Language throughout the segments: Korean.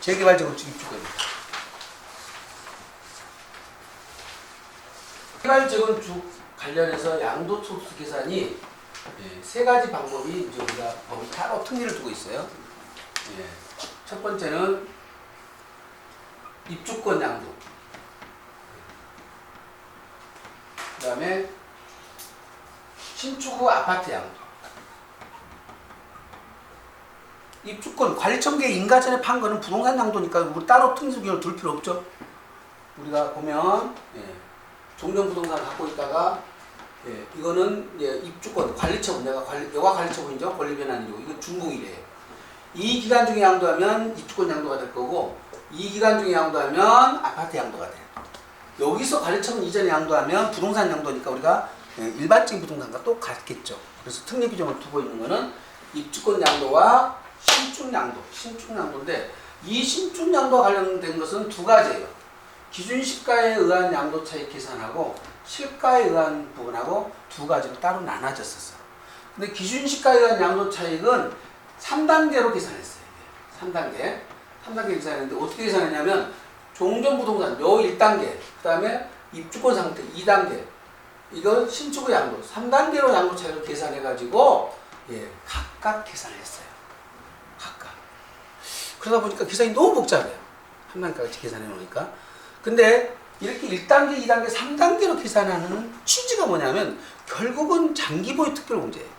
재개발 재건축 입주권입니다. 재개발 재건축 관련해서 양도소득세 계산이 세 가지 방법이 이제 우리가 법이 따로 특례를 두고 있어요. 첫 번째는 입주권 양도, 그 다음에 신축 후 아파트 양도. 입주권 관리청계 인가 전에 판 거는 부동산 양도니까 우리 따로 특례를 둘 필요 없죠. 우리가 보면 종전 부동산을 갖고 있다가 이거는 입주권 관리처분, 여가 관리처분이죠. 권리변환이고 이거 중공이래요. 이 기간 중에 양도하면 입주권 양도가 될 거고 이 기간 중에 양도하면 아파트 양도가 돼요. 여기서 관리처분 이전에 양도하면 부동산 양도니까 우리가 일반적인 부동산과 똑같겠죠. 그래서 특례 규정을 두고 있는 거는 입주권 양도와 신축 양도인데 이 신축 양도와 관련된 것은 두 가지예요. 기준 시가에 의한 양도 차익 계산하고 실가에 의한 부분하고 두 가지로 따로 나눠졌었어요. 근데 기준 시가에 의한 양도 차익은 3단계로 계산했어요. 3단계 계산했는데 어떻게 계산했냐면 종전 부동산 요 1단계, 그 다음에 입주권 상태 2단계, 이건 신축의 양도 3단계로 양도 차익을 계산해가지고 각각 계산을 했어요. 각각. 그러다 보니까 계산이 너무 복잡해요. 한 단계까지 계산해 놓으니까. 근데 이렇게 1단계, 2단계, 3단계로 계산하는 취지가 뭐냐면 결국은 장기보유 특별공제예요.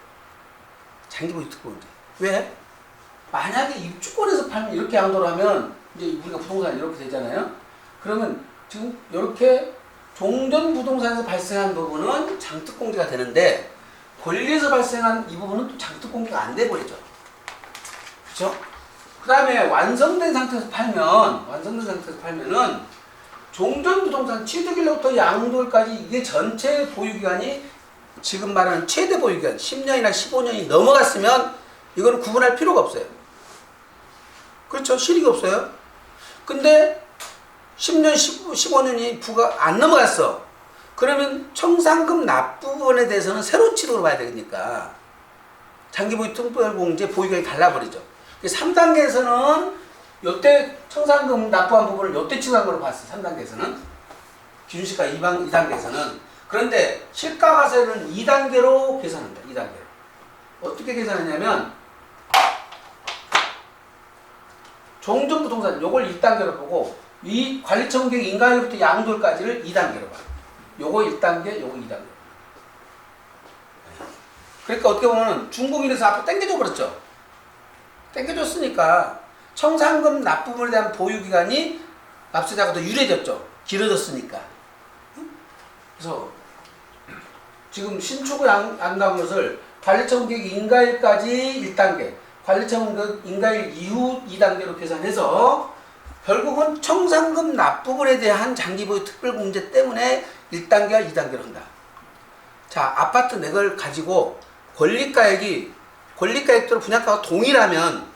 장기보유 특별공제. 왜? 만약에 입주권에서 팔면 이렇게 양도를 하면 이제 우리가 부동산 이렇게 되잖아요. 그러면 지금 이렇게 종전 부동산에서 발생한 부분은 장특공제가 되는데 권리에서 발생한 이 부분은 또 장특공제가 안 돼 버리죠. 그렇죠? 그 다음에 완성된 상태에서 팔면은 종전 부동산 취득일로부터 양도일까지 이게 전체 보유기간이 지금 말하는 최대 보유기간 10년이나 15년이 넘어갔으면 이거는 구분할 필요가 없어요. 그렇죠? 실익이 없어요. 근데 10년, 15년이 부가 안 넘어갔어. 그러면 청산금 납부분에 대해서는 새로운 취득으로 봐야 되니까 장기보유 특별공제 보유기간이 달라버리죠. 3단계에서는 요때 청산금 납부한 부분을 요때 취득한 걸로 봤어요. 3단계에서는. 기준시가 2단계에서는. 그런데 실가과세는 2단계로 계산한다. 2단계로. 어떻게 계산하냐면 종전부동산 요걸 1단계로 보고 이 관리청객 인가일부터 양도일까지를 2단계로 봐요. 요거 1단계, 요거 2단계. 그러니까 어떻게 보면 중공인에서 앞으로 당겨줘 버렸죠. 당겨줬으니까 청산금 납부분에 대한 보유기간이 납세자가 더 유리해졌죠. 길어졌으니까. 그래서 지금 신축을 양도한 것을 관리청객 인가일까지 1단계, 관리청객 인가일 이후 2단계로 계산해서 결국은 청산금 납부분에 대한 장기보유 특별공제 때문에 1단계와 2단계로 한다. 자, 아파트 내걸 가지고 권리가액대로 분양가가 동일하면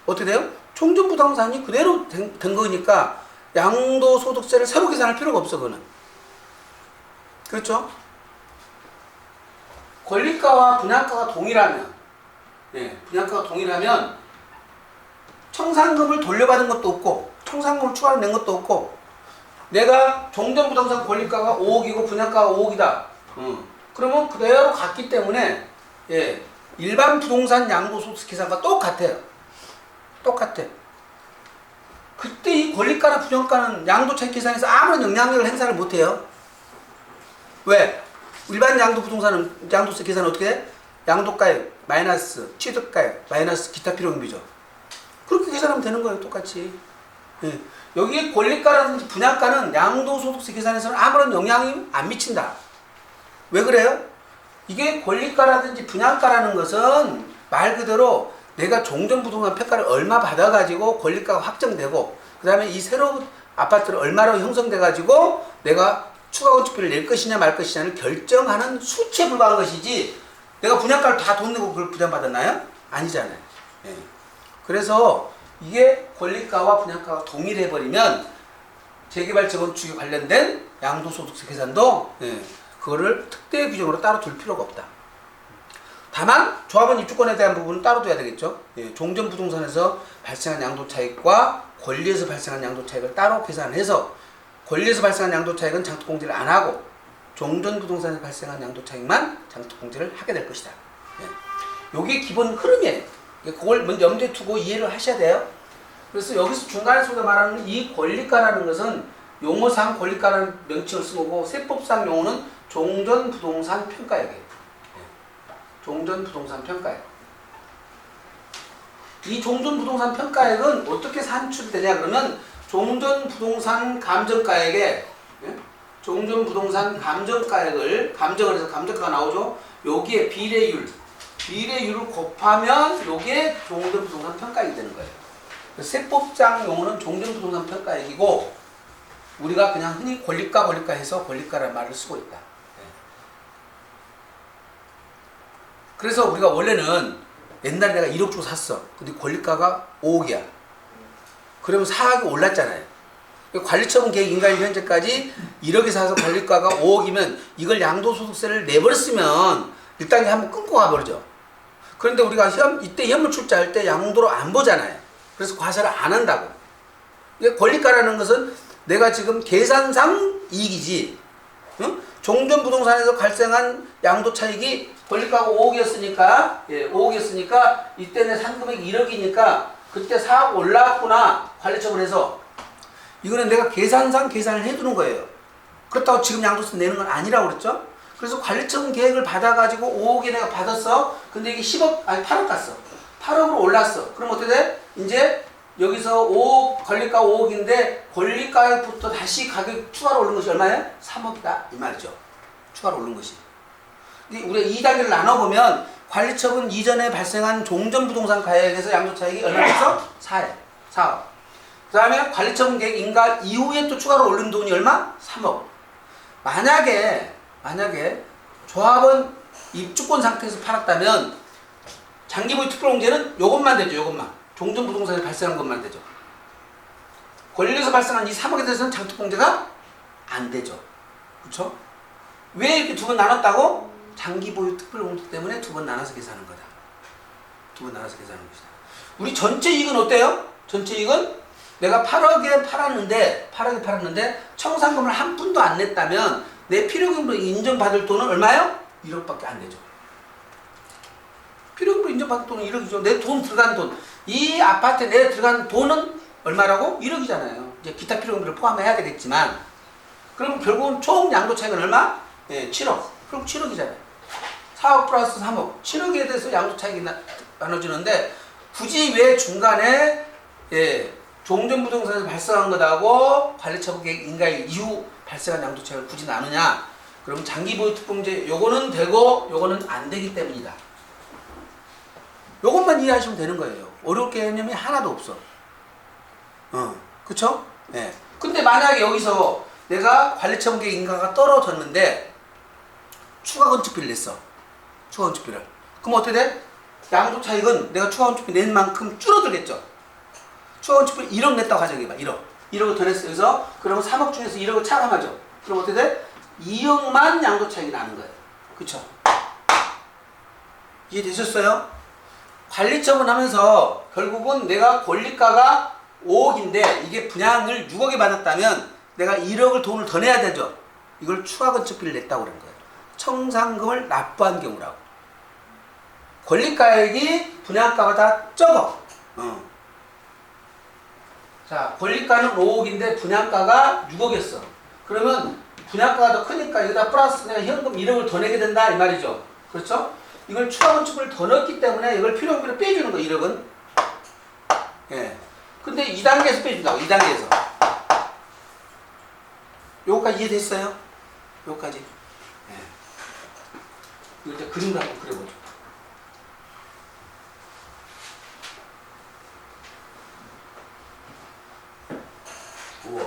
어떻게 돼요? 종전부동산이 그대로 된 거니까 양도소득세를 새로 계산할 필요가 없어, 그거는. 그렇죠? 권리가와 분양가가 동일하면, 분양가가 동일하면 청산금을 돌려받은 것도 없고, 청산금을 추가로 낸 것도 없고, 내가 종전부동산 권리가가 5억이고 분양가가 5억이다. 그러면 그대로 같기 때문에, 일반 부동산 양도소득세 계산과 똑같아요. 똑같아. 그때 이 권리가나 분양가는 양도차익 계산에서 아무런 영향력을 행사를 못해요. 왜? 일반 양도 부동산은 양도세 계산은 어떻게 해? 양도가액 마이너스 취득가액 마이너스 기타 필요금이죠. 그렇게 계산하면 되는 거예요. 똑같이. 여기 권리가라든지 분양가는 양도소득세 계산에서는 아무런 영향이 안 미친다. 왜 그래요? 이게 권리가라든지 분양가라는 것은 말 그대로 내가 종전부동산 평가를 얼마 받아가지고 권리가가 확정되고 그 다음에 이 새로운 아파트를 얼마로 형성돼가지고 내가 추가 건축비를 낼 것이냐 말 것이냐를 결정하는 수치에 불과한 것이지 내가 분양가를 다 돈 내고 그걸 부담받았나요? 아니잖아요. 그래서 이게 권리가와 분양가가 동일해버리면 재개발 재건축에 관련된 양도소득세 계산도 그거를 특대 규정으로 따로 둘 필요가 없다. 다만 조합원 입주권에 대한 부분은 따로 둬야 되겠죠. 예, 종전부동산에서 발생한 양도 차익과 권리에서 발생한 양도 차익을 따로 계산해서 권리에서 발생한 양도 차익은 장독공제를 안 하고 종전부동산에서 발생한 양도 차익만 장독공제를 하게 될 것이다. 예. 이게 기본 흐름이에요. 그걸 먼저 염두에 두고 이해를 하셔야 돼요. 그래서 여기서 중간에서 우리가 말하는 이 권리가라는 것은 용어상 권리가라는 명칭을 쓴 거고 세법상 용어는 종전부동산 평가액이에요. 종전부동산 평가액. 이 종전부동산 평가액은 어떻게 산출되냐 그러면 종전부동산 감정가액에 종전부동산 감정가액을 감정을 해서 감정가가 나오죠. 여기에 비례율을 곱하면 요게 종전부동산 평가액이 되는 거예요. 세법상 용어는 종전부동산 평가액이고 우리가 그냥 흔히 권리가 해서 권리가라는 말을 쓰고 있다. 그래서 우리가 원래는 옛날에 내가 1억 주고 샀어. 근데 권리가가 5억이야. 그러면 4억이 올랐잖아요. 관리처분 계획 인가일 현재까지 1억에 사서 권리가가 5억이면 이걸 양도소득세를 내버렸으면 일단 한번 끊고 가버리죠. 그런데 우리가 이때 현물 출자할 때 양도로 안 보잖아요. 그래서 과세를 안 한다고. 권리가라는 것은 내가 지금 계산상 이익이지. 응? 종전부동산에서 발생한 양도차익이 권리가가 5억이었으니까 5억이었으니까 이때 내 상금액이 1억이니까 그때 4억 올라왔구나 관리처분해서 이거는 내가 계산상 계산을 해두는 거예요. 그렇다고 지금 양도세 내는 건 아니라고 그랬죠. 그래서 관리처분 계획을 받아가지고 5억에 내가 받았어. 근데 이게 8억 갔어. 8억으로 올랐어. 그럼 어떻게 돼? 이제 여기서 5억, 권리가 5억인데 권리가액부터 다시 가격 추가로 오른 것이 얼마예요? 3억이다 이 말이죠. 추가로 오른 것이. 우리가 2단계를 나눠보면 관리처분 이전에 발생한 종전부동산 가액에서 양도차익이 얼마였어? 4억. 그 다음에 관리처분 계획 인가 이후에 또 추가로 오른 돈이 얼마? 3억. 만약에 조합원 입주권 상태에서 팔았다면 장기보유 특별공제는 요것만 되죠. 요것만. 종전부동산에 발생한 것만 되죠. 권리에서 발생한 이 3억에 대해서는 장특공제가 안 되죠. 그렇죠? 왜 이렇게 두 번 나눴다고? 장기보유 특별공제 때문에 두 번 나눠서 계산하는 거다. 두 번 나눠서 계산하는 것이다. 우리 전체 이익은 어때요? 전체 이익은 내가 8억에 팔았는데 청산금을 한 푼도 안 냈다면 내 필요금으로 인정받을 돈은 얼마요? 1억밖에 안 되죠. 필요금으로 인정받을 돈은 1억이죠. 내 돈 들어간 돈. 이 아파트에 내 들어간 돈은 얼마라고? 1억이잖아요. 이제 기타 필요금을 포함해야 되겠지만 그럼 결국은 총 양도 차익은 얼마? 7억. 그럼 7억이잖아요. 4억 플러스 3억. 7억에 대해서 양도 차익이 나눠지는데 굳이 왜 중간에 종전부동산에서 발생한 것하고 관리처분 계획 인가일 이후 발생한 양도 차익을 굳이 나누냐? 그럼 장기보유 특공제 요거는 되고 요거는 안 되기 때문이다. 요것만 이해하시면 되는 거예요. 어려울 개념이 하나도 없어. 그쵸? 네. 근데 만약에 여기서 내가 관리처분 계획 인가가 떨어졌는데 추가 건축비를 냈어. 추가 건축비를. 그럼 어떻게 돼? 양도 차익은 내가 추가 건축비 낸 만큼 줄어들겠죠. 추가 건축비를 1억 냈다고 가정해봐. 1억을 더 냈어. 그래서 그러면 3억 중에서 1억을 차감하죠. 그럼 어떻게 돼? 2억만 양도 차익이 나는 거예요. 그쵸? 이해되셨어요? 관리처분 하면서 결국은 내가 권리가가 5억인데 이게 분양을 6억에 받았다면 내가 1억을 돈을 더 내야 되죠. 이걸 추가 건축비를 냈다고 그런 거예요. 청산금을 납부한 경우라고. 권리가액이 분양가보다 적어. 자, 권리가는 5억인데 분양가가 6억이었어. 그러면 분양가가 더 크니까 여기다 플러스 내가 현금 1억을 더 내게 된다 이 말이죠. 그렇죠? 이걸 추가 건축비를 더 넣었기 때문에 이걸 필요금으로 빼주는 거예요. 1억은. 근데 2단계에서 빼준다고. 2단계에서. 요거까지 이해됐어요? 요거까지. 이거 이제 그림으로 한번 그려보죠. 우와.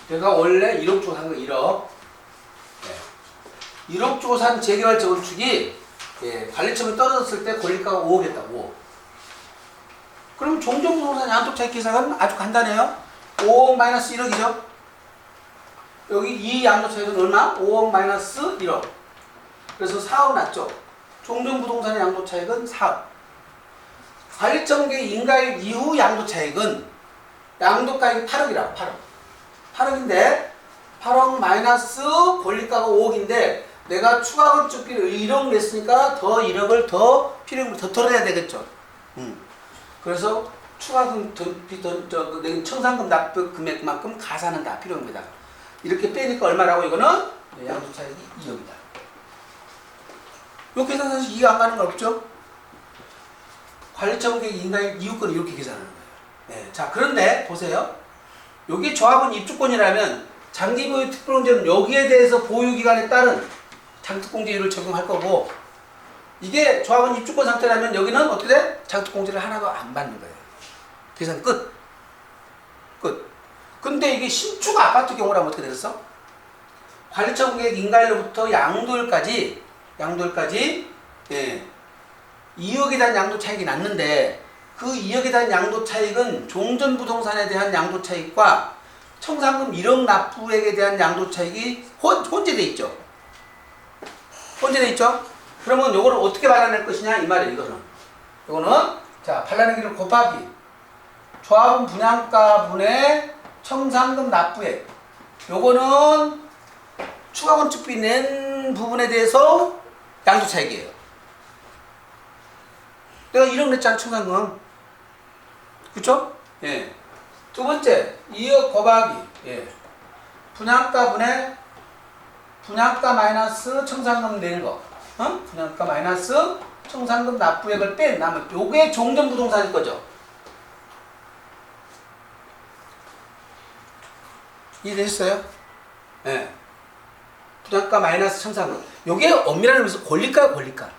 내가 원래 1억 주고 산 거 1억. 1억 주고 산 재개발 재건축이 예, 관리처분이 떨어졌을 때 권리가가 5억이었다. 5억. 그럼 종전부동산 양도차익 계산은 아주 간단해요. 5억 마이너스 1억이죠. 여기 이 양도차익은 얼마? 5억 마이너스 1억. 그래서 4억 났죠. 종전부동산의 양도차익은 4억. 관리처분계획 인가일 이후 양도차익은 양도가액이 8억이라 8억. 8억인데 8억 마이너스 권리가가 5억인데 내가 추가 건축비를 1억 냈으니까 더 1억을 더 필요금을 더 털어야 되겠죠. 그래서 추가 건축비 낸 청산금 납부 금액만큼 가산한다. 필요금에다가 이렇게 빼니까 얼마라고 이거는 양도차익이 2억이다. 이 계산 사실 이해 안 가는 거 없죠? 관리처분계획 인가일 이후권 이렇게 계산하는 거예요. 네. 자, 그런데 보세요. 여기 조합은 입주권이라면 장기보유 특별공제는 여기에 대해서 보유기간에 따른 장특공제율을 적용할 거고, 이게 조합은 입주권 상태라면 여기는 어떻게 돼? 장특공제를 하나도 안 받는 거예요. 계산 끝. 끝. 근데 이게 신축 아파트 경우라면 어떻게 되겠어? 관리처분계획 인가일로부터 양도일까지 예, 2억에 대한 양도차익이 났는데 그 2억에 대한 양도차익은 종전부동산에 대한 양도차익과 청산금 1억 납부액에 대한 양도차익이 혼재돼 있죠. 혼재돼 있죠. 그러면 요거를 어떻게 발라낼 것이냐 이 말이에요. 이거는 자 발라내기를 곱하기 조합은 분양가분의 청산금 납부액. 요거는 추가 건축비 낸 부분에 대해서 양도차익이에요. 내가 1억 냈잖아, 청산금. 그쵸? 예. 두 번째, 2억 곱하기, 예. 분양가분의, 분양가 마이너스 청산금 내는 거. 분양가 마이너스 청산금 납부액을 뺀 남은, 요게 종전부동산일 거죠. 이해되셨어요? 예. 분양가 마이너스 청산금. 요게 엄밀한 의미에서 권리가야, 권리가.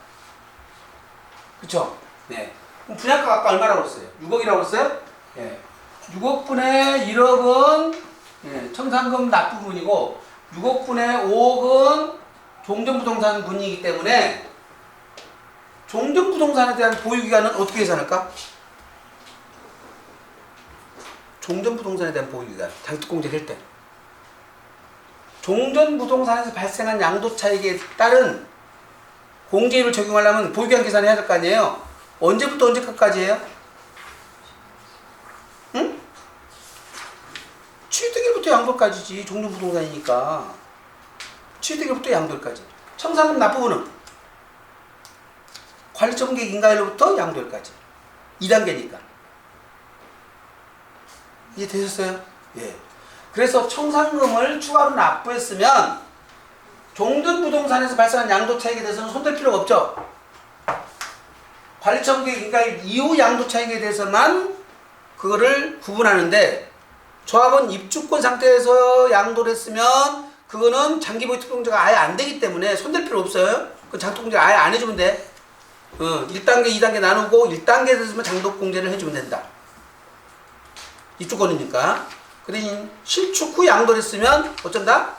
그쵸? 네. 그럼 분양가 아까 얼마라고 했어요? 6억이라고 했어요? 예. 6억분의 1억은 예, 청산금 납부분이고 6억분의 5억은 종전부동산분이기 때문에 종전부동산에 대한 보유기간은 어떻게 계산할까? 종전부동산에 대한 보유기간 장특공제를 할 때 종전부동산에서 발생한 양도차익에 따른 공제율을 적용하려면 보유기간 계산해야 될 거 아니에요? 언제부터 언제까지예요? 응? 취득일부터 양도까지지. 종전부동산이니까. 취득일부터 양도일까지. 청산금 납부분은 관리처분계획 인가일로부터 양도일까지. 2단계니까. 이해되셨어요? 예. 그래서 청산금을 추가로 납부했으면 종전부동산에서 발생한 양도차익에 대해서는 손댈 필요가 없죠. 관리처분계획 인가일 이후 양도차익에 대해서만 그거를 구분하는데 조합은 입주권 상태에서 양도를 했으면 그거는 장기보유 특별공제가 아예 안 되기 때문에 손댈 필요 없어요. 그 장특공제 아예 안 해주면 돼. 1단계, 2단계 나누고 1단계에 대해서만 장독공제를 해주면 된다. 입주권이니까. 그러니 신축 후 양도를 했으면 어쩐다?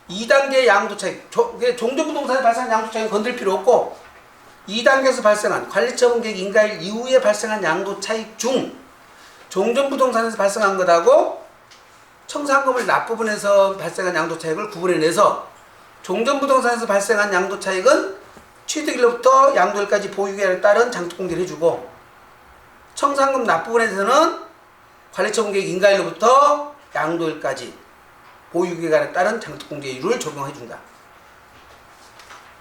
2단계 양도차익, 종전부동산에 발생한 양도차익은 건들 필요 없고 2단계에서 발생한 관리처분계획 인가일 이후에 발생한 양도차익 중 종전부동산에서 발생한 것하고 청산금을 납부분에서 발생한 양도차익을 구분해내서 종전부동산에서 발생한 양도차익은 취득일로부터 양도일까지 보유기간에 따른 장특공제를 해주고 청산금 납부분에서는 관리처분계획 인가일로부터 양도일까지 보유기간에 따른 장특공제율을 적용해준다.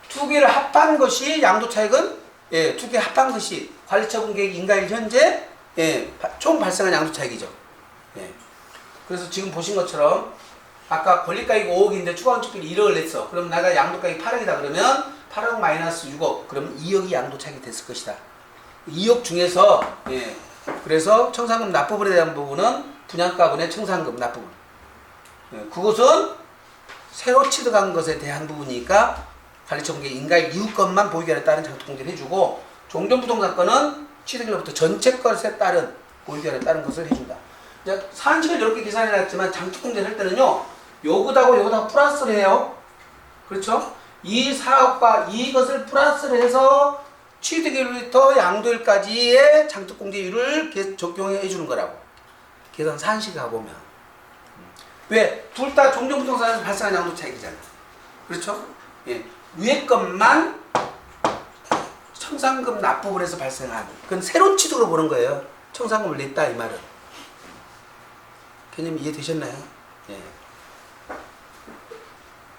두 개를 합한 것이 양도차익은 예, 두 개 합한 것이 관리처분계획 인가일 현재 예, 총 발생한 양도차익이죠. 예. 그래서 지금 보신 것처럼 아까 권리가액이 5억인데 추가건축비를 1억을 냈어. 그럼 내가 양도가액이 8억이다 그러면 8억 마이너스 6억 그러면 2억이 양도차익이 됐을 것이다. 2억 중에서 예, 그래서 청산금 납부분에 대한 부분은 분양가분의 청산금 납부분. 예, 그것은 새로 취득한 것에 대한 부분이니까 관리처분계획 인가일 이후 것만 보유기간에 따른 장특공제를 해주고 종전부동산 건은 취득일로부터 전체 것에 따른 보유기간에 따른 것을 해준다. 이제 산식을 이렇게 계산해놨지만 장특공제를 할 때는요 요거하고 요거하고 플러스를 해요. 그렇죠? 이 사업과 이것을 플러스를 해서 취득일부터 양도일까지의 장특공제율을 적용해 주는 거라고. 계산 산식 가보면. 왜? 둘 다 종전부동산에서 발생한 양도 차익이잖아. 그렇죠? 예. 위에 것만 청산금 납부를 해서 발생한. 그건 새로운 취득으로 보는 거예요. 청산금을 냈다 이 말은. 개념 이해되셨나요? 예.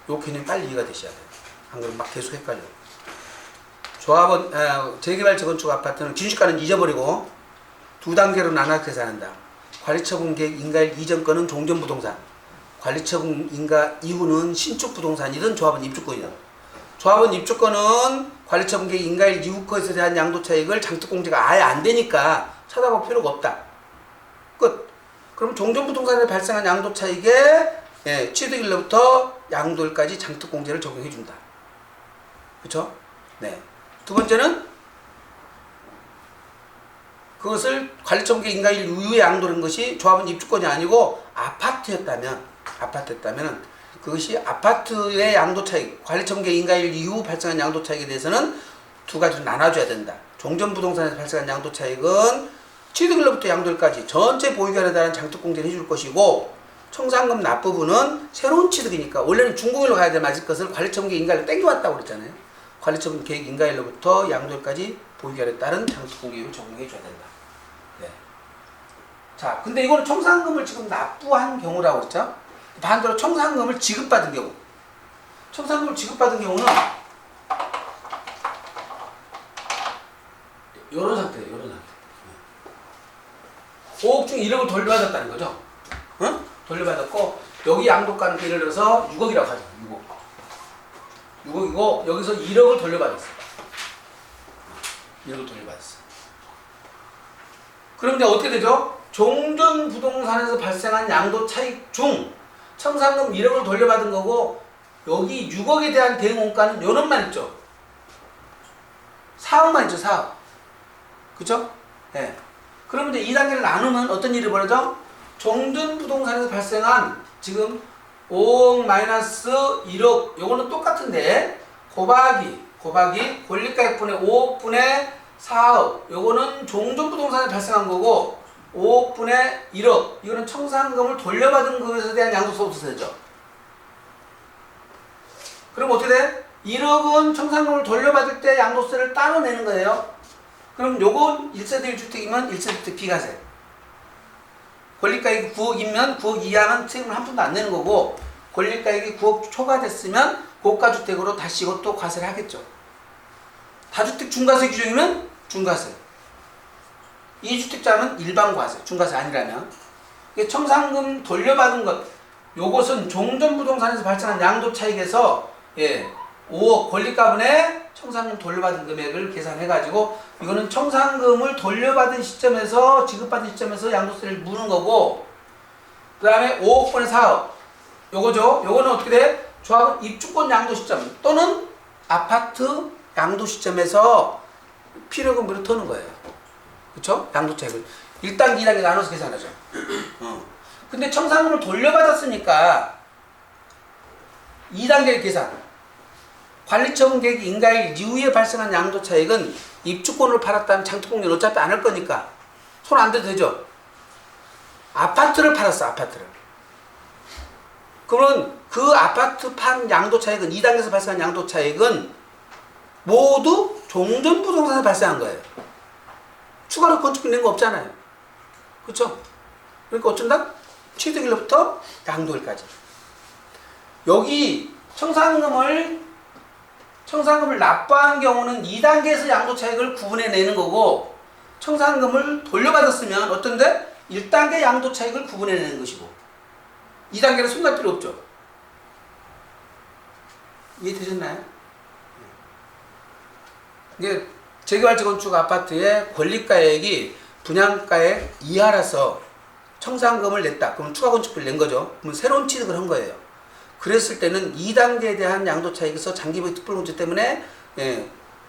요 개념 빨리 이해가 되셔야 돼요. 안 그러면 막 계속 헷갈려. 조합원, 재개발 재건축 아파트는 기준시가는 잊어버리고 두 단계로 나눠 계산한다. 관리처분 계획 인가일 이전 건은 종전부동산, 관리처분 인가 이후는 신축부동산이든 조합원 입주권이든. 조합원 입주권은 관리처분 계획 인가일 이후 것에 대한 양도차익을 장특공제가 아예 안 되니까 찾아볼 필요가 없다. 끝. 그럼 종전부동산에 발생한 양도차익에 취득일로부터 양도일까지 장특공제를 적용해준다. 그쵸? 네. 두 번째는 그것을 관리처분 계획 인가일 이후에 양도된 것이 조합원 입주권이 아니고 아파트였다면 그것이 아파트의 양도차익, 관리처분 계획 인가일 이후 발생한 양도차익에 대해서는 두 가지로 나눠줘야 된다. 종전부동산에서 발생한 양도차익은 취득일로부터 양도일까지 전체 보유기간에 대한 장특공제를 해줄 것이고, 청산금 납부분은 새로운 취득이니까 원래는 준공일로 가야 될 맞을 것을 관리처분 계획 인가일로 땡겨왔다고 그랬잖아요. 관리처분 계획 인가일로부터 양도일까지 보유기간에 따른 장특공제율을 적용해줘야 된다. 네. 자, 근데 이거는 청산금을 지금 납부한 경우라고 그랬죠? 반대로 청산금을 지급받은 경우. 청산금을 지급받은 경우는 이런 상태예요. 이런 상태. 5억 중 1억을 돌려받았다는 거죠. 응? 돌려받았고 여기 양도가는 예를 들어서 6억이라고 하죠. 6억이고 여기서 1억을 돌려받았어. 1억을 돌려받았어. 그럼 이제 어떻게 되죠? 종전부동산에서 발생한 양도차익 중 청산금 1억을 돌려받은 거고 여기 6억에 대한 대응원가는 요놈만 있죠. 4억만 있죠. 4억. 그쵸? 네. 그러면 이제 2단계를 나누면 어떤 일이 벌어져? 종전부동산에서 발생한 지금 5억 마이너스 1억 요거는 똑같은데 곱하기 권리가액분의 5억분의 4억 요거는 종전부동산에 발생한 거고 5억분의 1억 이거는 청산금을 돌려받은 것에 대한 양도세 없어서죠. 그럼 어떻게 돼? 1억은 청산금을 돌려받을 때 양도세를 따로 내는 거예요. 그럼 요건 1세대 1주택이면 1세대 비과세. 권리가액이 9억이면 9억 이하는 세금을 한 푼도 안 내는 거고 권리가액이 9억 초과됐으면 고가주택으로 다시 이것도 과세를 하겠죠. 다주택 중과세 규정이면 중과세. 2주택자는 일반 과세, 중과세 아니라면. 청산금 돌려받은 것, 요것은 종전부동산에서 발생한 양도차익에서 5억 권리가분의 청산금 돌려받은 금액을 계산해가지고 이거는 청산금을 돌려받은 시점에서 지급받은 시점에서 양도세를 무는 거고 그 다음에 5억분의 4억 요거죠. 요거는 어떻게 돼? 조합은 입주권 양도 시점 또는 아파트 양도 시점에서 필요금으로 터는 거예요. 그쵸? 양도차익을 1단계 2단계 나눠서 계산하죠. 근데 청산금을 돌려받았으니까 2단계 계산 관리처분 계획 인가일 이후에 발생한 양도차익은 입주권을 팔았다면 장특공제는 어차피 안 할 거니까 손 안 대도 되죠. 아파트를 팔았어. 아파트를. 그러면 그 아파트 판 양도차익은 2단계에서 발생한 양도차익은 모두 종전부동산에서 발생한 거예요. 추가로 건축비 낸 거 없잖아요. 그렇죠? 그러니까 어쩐다? 취득일로부터 양도일까지. 여기 청산금을 납부한 경우는 2단계에서 양도차익을 구분해내는 거고 청산금을 돌려받았으면 어떤데? 1단계 양도차익을 구분해내는 것이고 2단계는 손갈 필요 없죠. 이해되셨나요? 이게 재개발 재건축 아파트의 권리가액이 분양가액 이하라서 청산금을 냈다. 그럼 추가 건축비를 낸 거죠. 그러면 새로운 취득을 한 거예요. 그랬을 때는 2단계에 대한 양도차익에서 장기보유 특별공제 때문에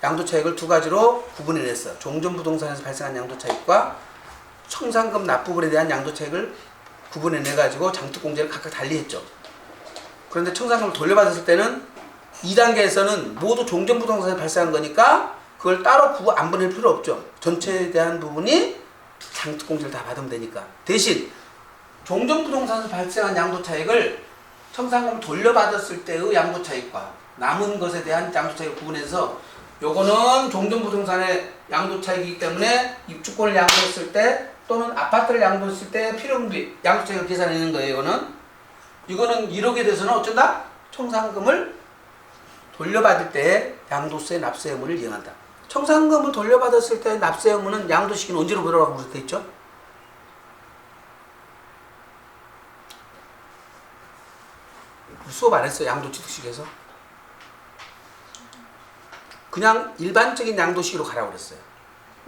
양도차익을 두 가지로 구분해냈어. 종전부동산에서 발생한 양도차익과 청산금 납부분에 대한 양도차익을 구분해내가지고 장특공제를 각각 달리 했죠. 그런데 청산금을 돌려받았을 때는 2단계에서는 모두 종전부동산이 발생한 거니까 그걸 따로 안 보낼 필요 없죠. 전체에 대한 부분이 장특공제를 다 받으면 되니까. 대신 종전부동산에서 발생한 양도차익을 청산금 돌려받았을 때의 양도차익과 남은 것에 대한 양도차익을 구분해서 요거는 종전부동산의 양도차익이기 때문에 입주권을 양도했을 때 또는 아파트를 양도했을 때 필요금비 양도차익을 계산하는 거예요. 이거는 1억에 대해서는 어쩐다? 청산금을 돌려받을 때 양도세 납세 의무를 이행한다. 청산금을 돌려받았을 때 납세 의무는 양도 시기는 언제로 들어가고 돼 있죠? 수업 안 했어요. 양도취득식에서. 그냥 일반적인 양도시기로 가라고 그랬어요.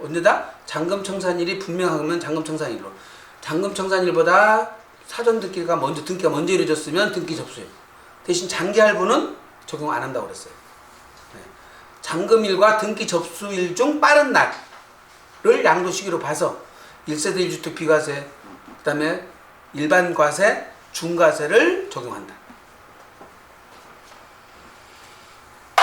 언제다? 잔금청산일이 분명하면 잔금청산일로. 잔금청산일보다 사전 등기가 등기가 먼저 이루어졌으면 등기 접수요. 대신 장기할부는 적용 안 한다고 그랬어요. 네. 잔금일과 등기 접수일 중 빠른 날을 양도시기로 봐서 1세대 1주택 비과세, 그 다음에 일반 과세, 중과세를 적용한다.